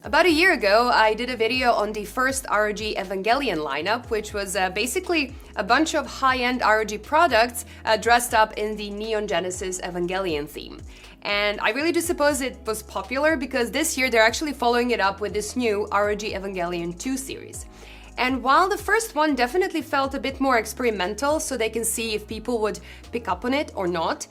About a year ago, I did a video on the first ROG Evangelion lineup, which was basically a bunch of high-end ROG products dressed up in the Neon Genesis Evangelion theme. And I really do suppose it was popular because this year they're actually following it up with this new ROG Evangelion 2 series. And while the first one definitely felt a bit more experimental, so they can see if people would pick up on it or not,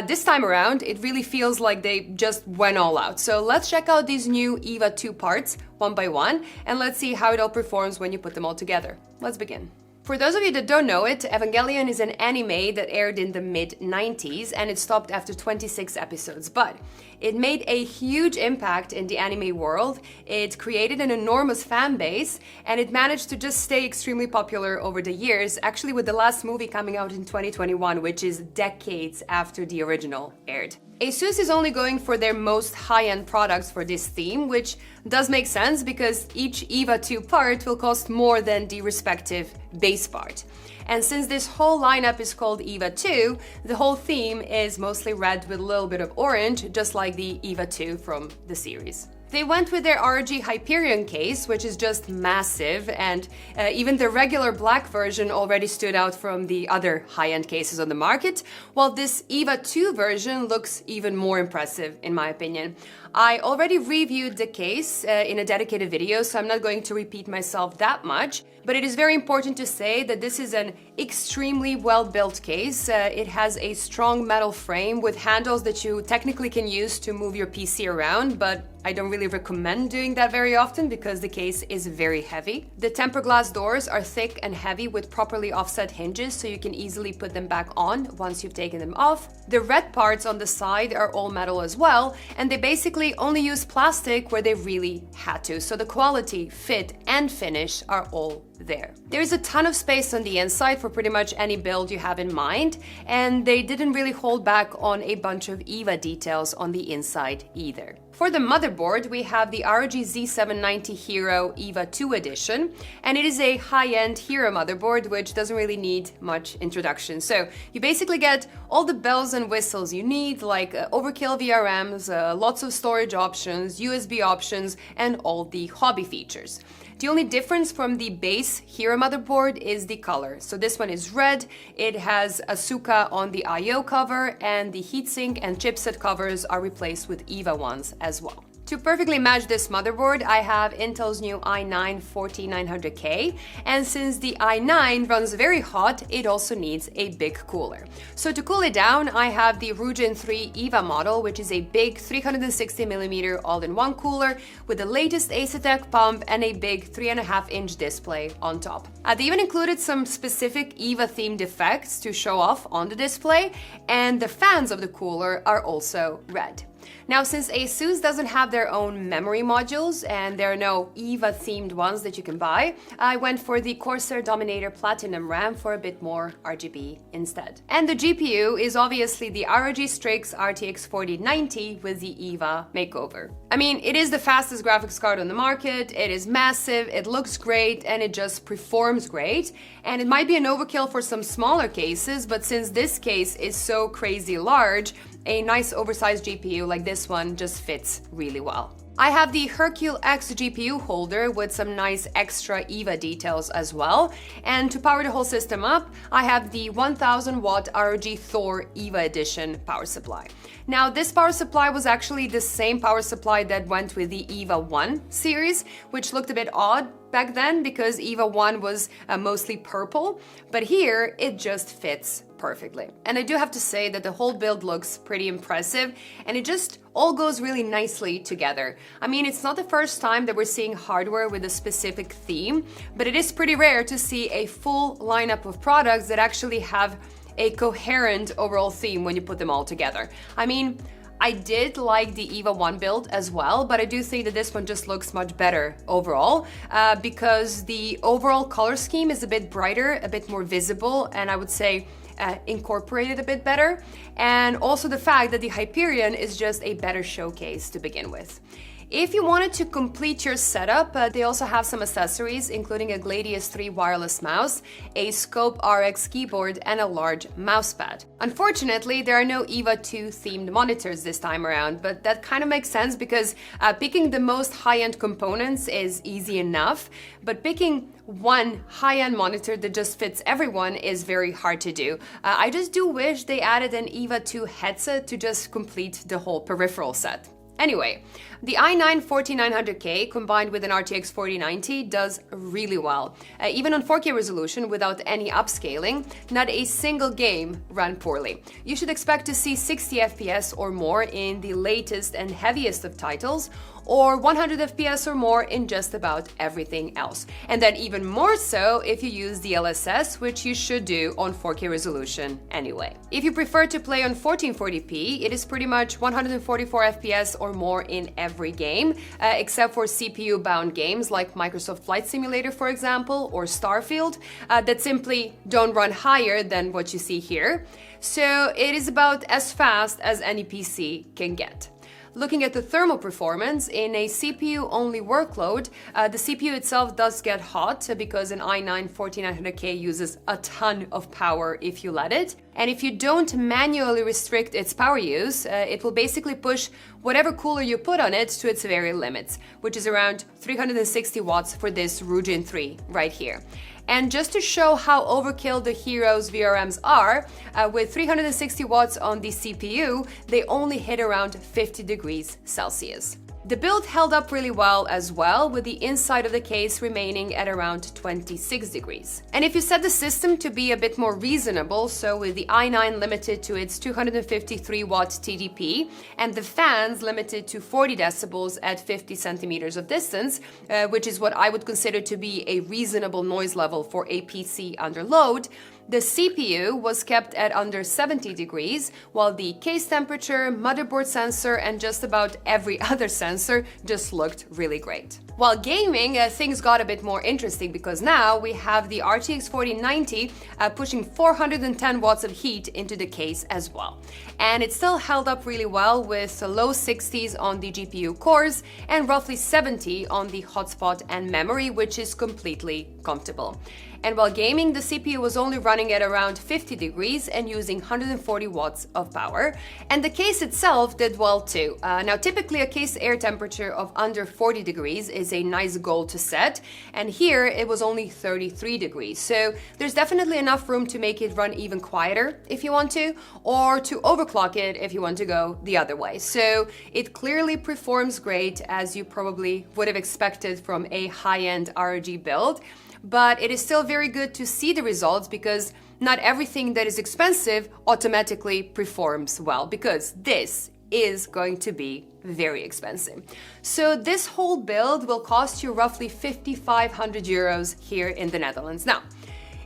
this time around it really feels like they just went all out. So let's check out these new EVA-02 parts one by one, and let's see how it all performs when you put them all together. Let's begin. For those of you that don't know it, Evangelion is an anime that aired in the mid-90s and it stopped after 26 episodes, but it made a huge impact in the anime world, it created an enormous fan base, and it managed to just stay extremely popular over the years, actually with the last movie coming out in 2021, which is decades after the original aired. ASUS is only going for their most high-end products for this theme, which does make sense because each EVA-02 part will cost more than the respective base part. And since this whole lineup is called EVA-02, the whole theme is mostly red with a little bit of orange, just like the EVA-02 from the series. They went with their ROG Hyperion case, which is just massive, and even the regular black version already stood out from the other high-end cases on the market, while this EVA-02 version looks even more impressive, in my opinion. I already reviewed the case in a dedicated video, so I'm not going to repeat myself that much, but it is very important to say that this is an extremely well-built case. It has a strong metal frame with handles that you technically can use to move your PC around, but I don't really recommend doing that very often because the case is very heavy. The tempered glass doors are thick and heavy with properly offset hinges, so you can easily put them back on once you've taken them off. The red parts on the side are all metal as well, and they basically only use plastic where they really had to, so the quality, fit, and finish are all there. There's a ton of space on the inside for pretty much any build you have in mind, and they didn't really hold back on a bunch of EVA details on the inside either. For the motherboard, we have the ROG Z790 Hero EVA-2 edition, and it is a high-end Hero motherboard which doesn't really need much introduction. So you basically get all the bells and whistles you need, like overkill VRMs, lots of storage options, USB options, and all the hobby features. The only difference from the base Hero motherboard is the color. So this one is red, it has Asuka on the I/O cover, and the heatsink and chipset covers are replaced with EVA ones as well. To perfectly match this motherboard, I have Intel's new i9-14900K, and since the i9 runs very hot, it also needs a big cooler. So to cool it down, I have the Ryujin 3 EVA model, which is a big 360mm all-in-one cooler with the latest Asetek pump and a big 3.5-inch display on top. They even included some specific EVA-themed effects to show off on the display, and the fans of the cooler are also red. Now, since ASUS doesn't have their own memory modules and there are no EVA-themed ones that you can buy, I went for the Corsair Dominator Platinum RAM for a bit more RGB instead. And the GPU is obviously the ROG Strix RTX 4090 with the EVA makeover. I mean, it is the fastest graphics card on the market, it is massive, it looks great, and it just performs great. And it might be an overkill for some smaller cases, but since this case is so crazy large, a nice oversized GPU like this one just fits really well. I have the HerculeX GPU holder with some nice extra EVA details as well, and to power the whole system up, I have the 1000 watt ROG Thor EVA Edition power supply. Now, this power supply was actually the same power supply that went with the EVA-01 series, which looked a bit odd back then because EVA-01 was mostly purple, but here it just fits perfectly. And I do have to say that the whole build looks pretty impressive, and it just all goes really nicely together. I mean, it's not the first time that we're seeing hardware with a specific theme, but it is pretty rare to see a full lineup of products that actually have a coherent overall theme when you put them all together. I mean, I did like the EVA-01 build as well, but I do think that this one just looks much better overall because the overall color scheme is a bit brighter, a bit more visible, and I would say incorporated a bit better, and also the fact that the Hyperion is just a better showcase to begin with. If you wanted to complete your setup, they also have some accessories, including a Gladius 3 wireless mouse, a Scope RX keyboard, and a large mousepad. Unfortunately, there are no EVA-02 themed monitors this time around, but that kind of makes sense because picking the most high-end components is easy enough, but picking one high-end monitor that just fits everyone is very hard to do. I just do wish they added an EVA-02 headset to just complete the whole peripheral set. Anyway, the i9-14900K combined with an RTX 4090 does really well. Even on 4K resolution without any upscaling, not a single game ran poorly. You should expect to see 60 FPS or more in the latest and heaviest of titles, or 100 FPS or more in just about everything else. And then even more so if you use the LSS, which you should do on 4K resolution anyway. If you prefer to play on 1440p, it is pretty much 144 FPS or more in every game, except for CPU-bound games like Microsoft Flight Simulator, for example, or Starfield, that simply don't run higher than what you see here. So it is about as fast as any PC can get. Looking at the thermal performance, in a CPU-only workload, the CPU itself does get hot because an i9-14900K uses a ton of power if you let it. And if you don't manually restrict its power use, it will basically push whatever cooler you put on it to its very limits, which is around 360 watts for this Ryujin 3 right here. And just to show how overkill the Hero's VRMs are, with 360 watts on the CPU, they only hit around 50 degrees Celsius. The build held up really well as well, with the inside of the case remaining at around 26 degrees. And if you set the system to be a bit more reasonable, so with the i9 limited to its 253 watt TDP and the fans limited to 40 decibels at 50 centimeters of distance, which is what I would consider to be a reasonable noise level for a PC under load, the CPU was kept at under 70 degrees, while the case temperature, motherboard sensor, and just about every other sensor just looked really great. While gaming, things got a bit more interesting because now we have the RTX 4090 pushing 410 watts of heat into the case as well. And it still held up really well with low 60s on the GPU cores and roughly 70 on the hotspot and memory, which is completely comfortable. And while gaming, the CPU was only running at around 50 degrees and using 140 watts of power. And the case itself did well too. Now, typically a case air temperature of under 40 degrees is a nice goal to set. And here it was only 33 degrees. So there's definitely enough room to make it run even quieter if you want to, or to overclock it if you want to go the other way. So it clearly performs great, as you probably would have expected from a high-end ROG build. But it is still very good to see the results because not everything that is expensive automatically performs well, because this is going to be very expensive. So this whole build will cost you roughly 5,500 euros here in the Netherlands. Now,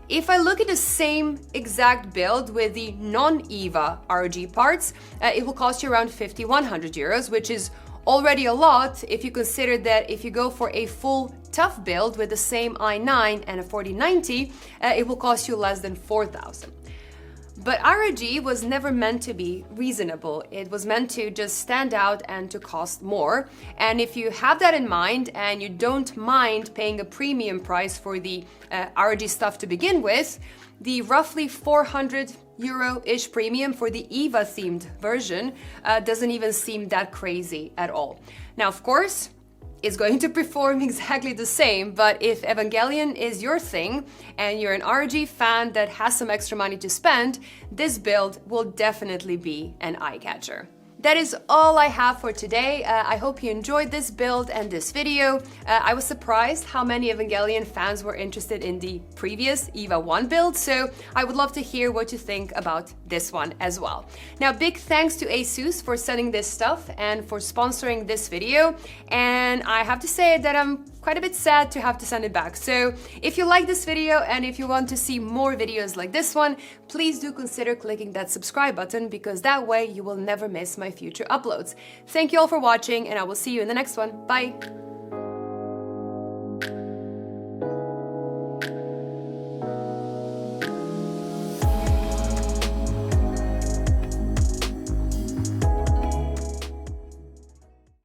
if I look at the same exact build with the non-EVA ROG parts, it will cost you around 5,100 euros, which is already a lot if you consider that if you go for a full tough build with the same i9 and a 4090, it will cost you less than 4,000. But ROG was never meant to be reasonable. It was meant to just stand out and to cost more. And if you have that in mind and you don't mind paying a premium price for the ROG stuff to begin with, the roughly 400 euro-ish premium for the EVA-themed version doesn't even seem that crazy at all. Now, of course, it's going to perform exactly the same, but if Evangelion is your thing and you're an ROG fan that has some extra money to spend, this build will definitely be an eye-catcher. That is all I have for today. I hope you enjoyed this build and this video. I was surprised how many Evangelion fans were interested in the previous EVA-01 build, so I would love to hear what you think about this one as well. Now, big thanks to ASUS for sending this stuff and for sponsoring this video, and I have to say that I'm quite a bit sad to have to send it back. So if you like this video and if you want to see more videos like this one, please do consider clicking that subscribe button, because that way you will never miss my future uploads. Thank you all for watching, and I will see you in the next one. Bye!